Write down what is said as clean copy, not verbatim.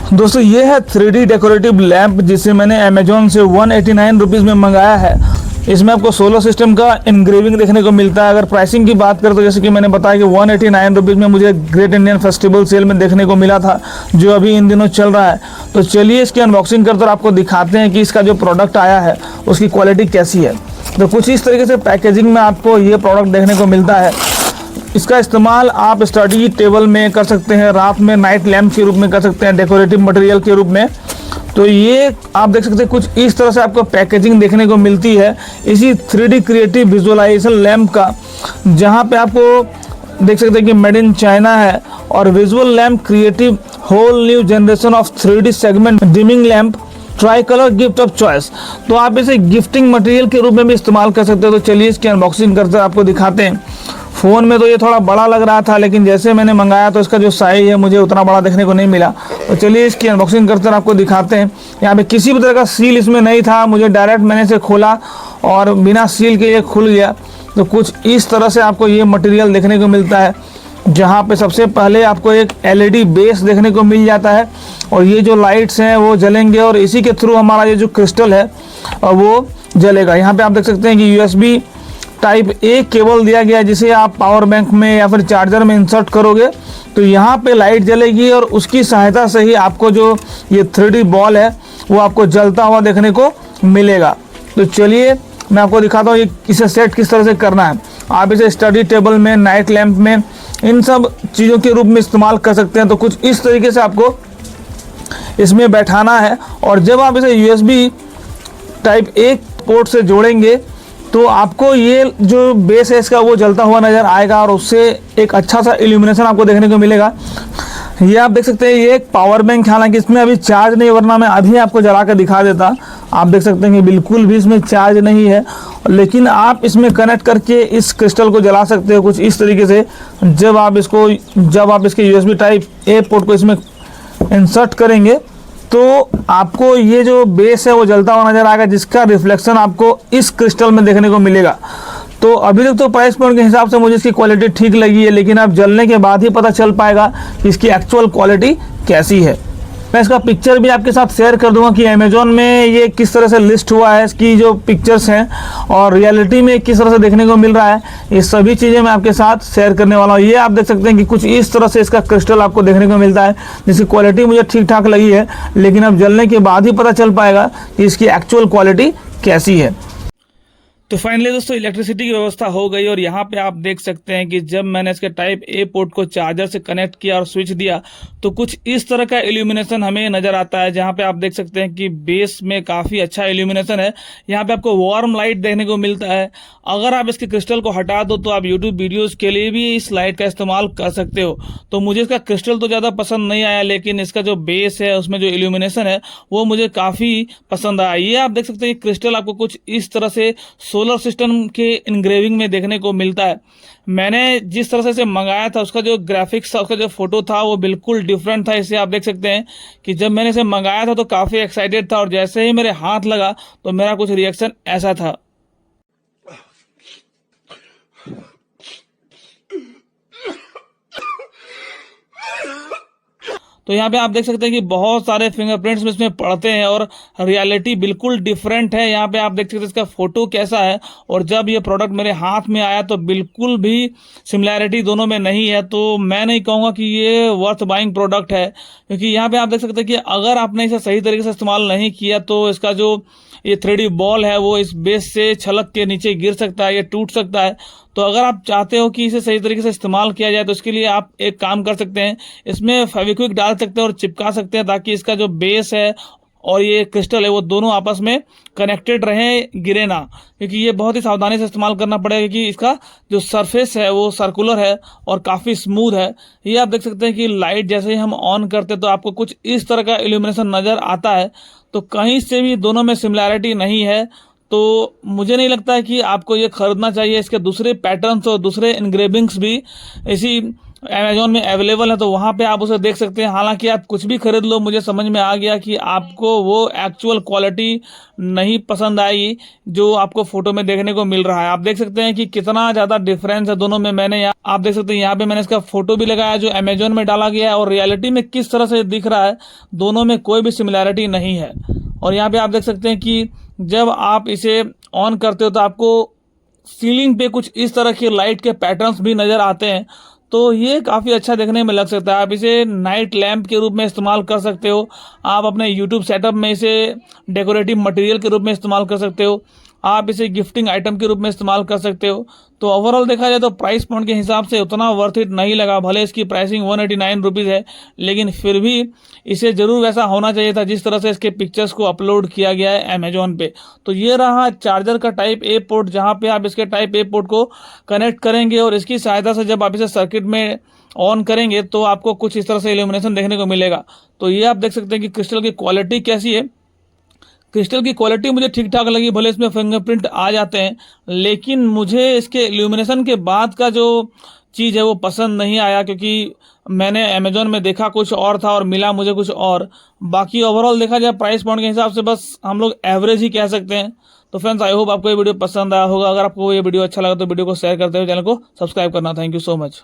दोस्तों ये है 3D डेकोरेटिव लैंप जिसे मैंने अमेजोन से 189 रुपीज़ में मंगाया है। इसमें आपको सोलर सिस्टम का इनग्रेविंग देखने को मिलता है। अगर प्राइसिंग की बात करें तो जैसे कि मैंने बताया कि 189 रुपीज़ में मुझे ग्रेट इंडियन फेस्टिवल सेल में देखने को मिला था, जो अभी इन दिनों चल रहा है। तो चलिए इसकी अनबॉक्सिंग करते और आपको दिखाते हैं कि इसका जो प्रोडक्ट आया है उसकी क्वालिटी कैसी है। तो कुछ इस तरीके से पैकेजिंग में आपको ये प्रोडक्ट देखने को मिलता है। इसका इस्तेमाल आप स्टडी टेबल में कर सकते हैं, रात में नाइट लैंप के रूप में कर सकते हैं, डेकोरेटिव मटेरियल के रूप में। तो ये आप देख सकते हैं कुछ इस तरह से आपको पैकेजिंग देखने को मिलती है इसी 3D क्रिएटिव विजुअलाइजेशन लैंप का, जहां पे आपको देख सकते हैं कि मेड इन चाइना है और visual lamp creative whole new generation of 3D segment dimming lamp try colour gift of choice. तो आप इसे गिफ्टिंग मटेरियल के रूप में भी इस्तेमाल कर सकते हो। तो चलिए इसकी अनबॉक्सिंग करते आपको दिखाते हैं। फ़ोन में तो ये थोड़ा बड़ा लग रहा था, लेकिन जैसे मैंने मंगाया तो इसका जो साइज़ है मुझे उतना बड़ा देखने को नहीं मिला। तो चलिए इसकी अनबॉक्सिंग करते आपको दिखाते हैं। यहाँ पे किसी भी तरह का सील इसमें नहीं था, मुझे डायरेक्ट मैंने इसे खोला और बिना सील के ये खुल गया। तो कुछ इस तरह से आपको ये मटेरियल देखने को मिलता है, जहाँ पे सबसे पहले आपको एक LED बेस देखने को मिल जाता है और ये जो लाइट्स हैं वो जलेंगे और इसी के थ्रू हमारा ये जो क्रिस्टल है वो जलेगा। यहाँ पे आप देख सकते हैं कि USB टाइप A केबल दिया गया है, जिसे आप पावर बैंक में या फिर चार्जर में इंसर्ट करोगे तो यहाँ पे लाइट जलेगी और उसकी सहायता से ही आपको जो ये 3D बॉल है वो आपको जलता हुआ देखने को मिलेगा। तो चलिए मैं आपको दिखाता हूँ इसे सेट किस तरह से करना है। आप इसे स्टडी टेबल में, नाइट लैंप में, इन सब चीज़ों के रूप में इस्तेमाल कर सकते हैं। तो कुछ इस तरीके से आपको इसमें बैठाना है और जब आप इसे USB टाइप A पोर्ट से जोड़ेंगे तो आपको ये जो बेस है इसका वो जलता हुआ नज़र आएगा और उससे एक अच्छा सा इल्यूमिनेशन आपको देखने को मिलेगा। ये आप देख सकते हैं ये एक पावर बैंक, हालांकि इसमें अभी चार्ज नहीं, वरना मैं अभी आपको जला कर दिखा देता। आप देख सकते हैं कि बिल्कुल भी इसमें चार्ज नहीं है, लेकिन आप इसमें कनेक्ट करके इस क्रिस्टल को जला सकते हो कुछ इस तरीके से। जब आप इसके USB टाइप A पोर्ट को इसमें इंसर्ट करेंगे तो आपको ये जो बेस है वो जलता हुआ नज़र आएगा, जिसका रिफ्लेक्शन आपको इस क्रिस्टल में देखने को मिलेगा। तो अभी तक तो प्राइस पॉइंट के हिसाब से मुझे इसकी क्वालिटी ठीक लगी है, लेकिन अब जलने के बाद ही पता चल पाएगा कि इसकी एक्चुअल क्वालिटी कैसी है। मैं इसका पिक्चर भी आपके साथ शेयर कर दूंगा कि अमेजोन में ये किस तरह से लिस्ट हुआ है, इसकी जो पिक्चर्स हैं और रियलिटी में किस तरह से देखने को मिल रहा है, ये सभी चीज़ें मैं आपके साथ शेयर करने वाला हूँ। ये आप देख सकते हैं कि कुछ इस तरह से इसका क्रिस्टल आपको देखने को मिलता है, जिसकी क्वालिटी मुझे ठीक ठाक लगी है, लेकिन अब जलने के बाद ही पता चल पाएगा कि इसकी एक्चुअल क्वालिटी कैसी है। तो फाइनली दोस्तों इलेक्ट्रिसिटी की व्यवस्था हो गई और यहाँ पे आप देख सकते हैं कि जब मैंने इसके टाइप A पोर्ट को चार्जर से कनेक्ट किया और स्विच दिया तो कुछ इस तरह का इल्यूमिनेशन हमें नज़र आता है, जहाँ पे आप देख सकते हैं कि बेस में काफ़ी अच्छा इल्यूमिनेशन है। यहाँ पे आपको वार्म लाइट देखने को मिलता है। अगर आप इसके क्रिस्टल को हटा दो तो आप यूट्यूब वीडियोज़ के लिए भी इस लाइट का इस्तेमाल कर सकते हो। तो मुझे इसका क्रिस्टल तो ज़्यादा पसंद नहीं आया, लेकिन इसका जो बेस है उसमें जो इल्यूमिनेशन है वो मुझे काफ़ी पसंद आया। ये आप देख सकते हैं क्रिस्टल आपको कुछ इस तरह से सोलर सिस्टम के इनग्रेविंग में देखने को मिलता है। मैंने जिस तरह से इसे मंगाया था उसका जो ग्राफिक्स था, उसका जो फोटो था वो बिल्कुल डिफरेंट था। इसे आप देख सकते हैं कि जब मैंने इसे मंगाया था तो काफ़ी एक्साइटेड था और जैसे ही मेरे हाथ लगा तो मेरा कुछ रिएक्शन ऐसा था। तो यहाँ पे आप देख सकते हैं कि बहुत सारे फिंगरप्रिंट्स में इसमें पड़ते हैं और रियलिटी बिल्कुल डिफरेंट है। यहाँ पे आप देख सकते हैं इसका फोटो कैसा है और जब ये प्रोडक्ट मेरे हाथ में आया तो बिल्कुल भी सिमिलैरिटी दोनों में नहीं है। तो मैं नहीं कहूँगा कि ये वर्थ बाइंग प्रोडक्ट है, क्योंकि यहाँ पे आप देख सकते हैं कि अगर आपने इसे सही तरीके से इस्तेमाल नहीं किया तो इसका जो ये 3D बॉल है वो इस बेस से छलक के नीचे गिर सकता है, ये टूट सकता है। तो अगर आप चाहते हो कि इसे सही तरीके से इस्तेमाल किया जाए तो इसके लिए आप एक काम कर सकते हैं, इसमें फेविक्विक डाल सकते हैं और चिपका सकते हैं, ताकि इसका जो बेस है और ये क्रिस्टल है वो दोनों आपस में कनेक्टेड रहें, गिरे ना। क्योंकि ये बहुत ही सावधानी से इस्तेमाल करना पड़ेगा, क्योंकि इसका जो सरफेस है वो सर्कुलर है और काफ़ी स्मूथ है। ये आप देख सकते हैं कि लाइट जैसे ही हम ऑन करते हैं तो आपको कुछ इस तरह का इल्यूमिनेशन नज़र आता है। तो कहीं से भी दोनों में सिमिलैरिटी नहीं है, तो मुझे नहीं लगता है कि आपको ये खरीदना चाहिए। इसके दूसरे पैटर्न्स और दूसरे इनग्रेविंग्स भी इसी अमेजोन में अवेलेबल है, तो वहां पे आप उसे देख सकते हैं। हालांकि आप कुछ भी खरीद लो, मुझे समझ में आ गया कि आपको वो एक्चुअल क्वालिटी नहीं पसंद आई जो आपको फोटो में देखने को मिल रहा है। आप देख सकते हैं कि कितना ज्यादा डिफरेंस है दोनों में। मैंने यहाँ आप देख सकते हैं, यहाँ पे मैंने इसका फोटो भी लगाया जो अमेजोन में डाला गया है, और रियलिटी में किस तरह से दिख रहा है, दोनों में कोई भी सिमिलैरिटी नहीं है। और यहाँ पे आप देख सकते हैं कि जब आप इसे ऑन करते हो तो आपको सीलिंग पे कुछ इस तरह के लाइट के पैटर्न्स भी नजर आते हैं। तो ये काफ़ी अच्छा देखने में लग सकता है। आप इसे नाइट लैंप के रूप में इस्तेमाल कर सकते हो। आप अपने यूट्यूब सेटअप में इसे डेकोरेटिव मटेरियल के रूप में इस्तेमाल कर सकते हो। आप इसे गिफ्टिंग आइटम के रूप में इस्तेमाल कर सकते हो। तो ओवरऑल देखा जाए तो प्राइस पॉइंट के हिसाब से उतना वर्थ इट नहीं लगा। भले इसकी प्राइसिंग 189 रुपीज़ है, लेकिन फिर भी इसे ज़रूर वैसा होना चाहिए था जिस तरह से इसके पिक्चर्स को अपलोड किया गया है अमेजोन पे। तो ये रहा चार्जर का टाइप ए पोर्ट, जहाँ पे आप इसके टाइप ए पोर्ट को कनेक्ट करेंगे और इसकी सहायता से जब आप इसे सर्किट में ऑन करेंगे तो आपको कुछ इस तरह से इल्यूमिनेशन देखने को मिलेगा। तो ये आप देख सकते हैं कि क्रिस्टल की क्वालिटी कैसी है। क्रिस्टल की क्वालिटी मुझे ठीक ठाक लगी, भले इसमें फिंगरप्रिंट आ जाते हैं, लेकिन मुझे इसके इल्यूमिनेशन के बाद का जो चीज़ है वो पसंद नहीं आया, क्योंकि मैंने अमेजोन में देखा कुछ और था और मिला मुझे कुछ और। बाकी ओवरऑल देखा जाए प्राइस पॉइंट के हिसाब से बस हम लोग एवरेज ही कह सकते हैं। तो फ्रेंड्स, आई होप आपको ये वीडियो पसंद आया होगा। अगर आपको ये वीडियो अच्छा लगा तो वीडियो को शेयर करते हुए चैनल को सब्सक्राइब करना। Thank you so much.